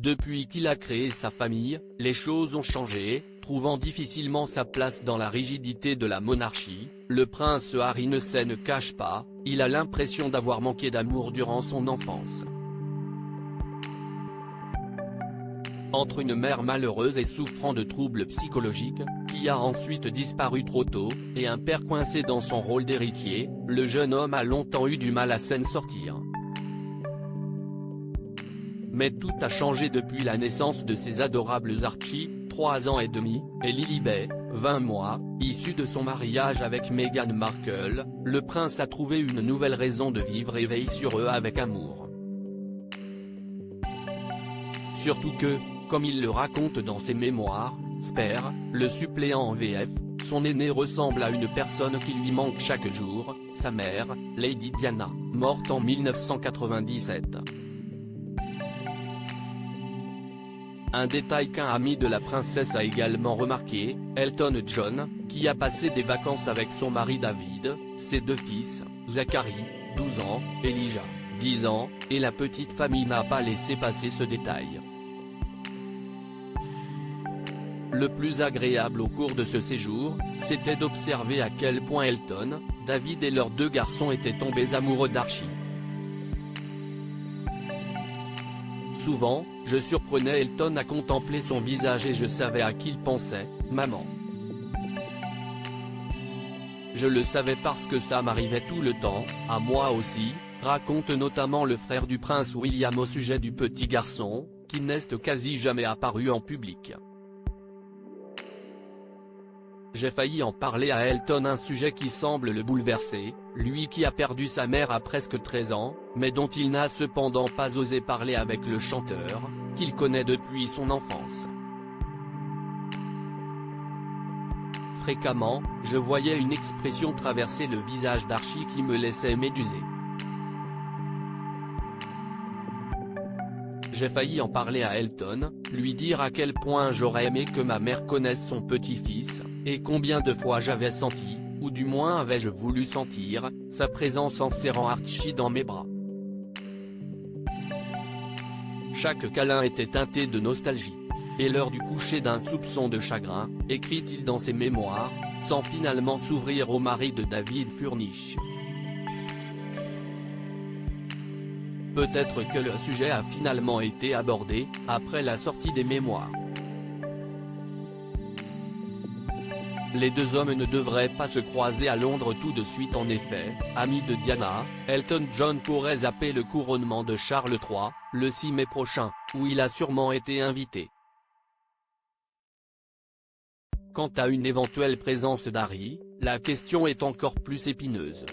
Depuis qu'il a créé sa famille, les choses ont changé, trouvant difficilement sa place dans la rigidité de la monarchie. Le prince Harry ne se cache pas, il a l'impression d'avoir manqué d'amour durant son enfance. Entre une mère malheureuse et souffrant de troubles psychologiques, qui a ensuite disparu trop tôt, et un père coincé dans son rôle d'héritier, le jeune homme a longtemps eu du mal à s'en sortir. Mais tout a changé depuis la naissance de ses adorables Archie, 3 ans et demi, et Lilibet, 20 mois, issu de son mariage avec Meghan Markle. Le prince a trouvé une nouvelle raison de vivre et veille sur eux avec amour. Surtout que, comme il le raconte dans ses mémoires, Spare, le suppléant en VF, son aîné ressemble à une personne qui lui manque chaque jour, sa mère, Lady Diana, morte en 1997. Un détail qu'un ami de la princesse a également remarqué, Elton John, qui a passé des vacances avec son mari David, ses 2 fils, Zachary, 12 ans, Elijah, 10 ans, et la petite famille n'a pas laissé passer ce détail. Le plus agréable au cours de ce séjour, c'était d'observer à quel point Elton, David et leurs 2 garçons étaient tombés amoureux d'Archie. Souvent, je surprenais Elton à contempler son visage et je savais à qui il pensait, maman. Je le savais parce que ça m'arrivait tout le temps, à moi aussi, raconte notamment le frère du prince William au sujet du petit garçon, qui n'est quasi jamais apparu en public. J'ai failli en parler à Elton, un sujet qui semble le bouleverser, lui qui a perdu sa mère à presque 13 ans, mais dont il n'a cependant pas osé parler avec le chanteur, qu'il connaît depuis son enfance. Fréquemment, je voyais une expression traverser le visage d'Archie qui me laissait médusé. J'ai failli en parler à Elton, lui dire à quel point j'aurais aimé que ma mère connaisse son petit-fils, et combien de fois j'avais senti, ou du moins avais-je voulu sentir, sa présence en serrant Archie dans mes bras. Chaque câlin était teinté de nostalgie. Et l'heure du coucher d'un soupçon de chagrin, écrit-il dans ses mémoires, sans finalement s'ouvrir au mari de David Furnish. Peut-être que le sujet a finalement été abordé, après la sortie des mémoires. Les 2 hommes ne devraient pas se croiser à Londres tout de suite. En effet, ami de Diana, Elton John pourrait zapper le couronnement de Charles III, le 6 mai prochain, où il a sûrement été invité. Quant à une éventuelle présence d'Harry, la question est encore plus épineuse.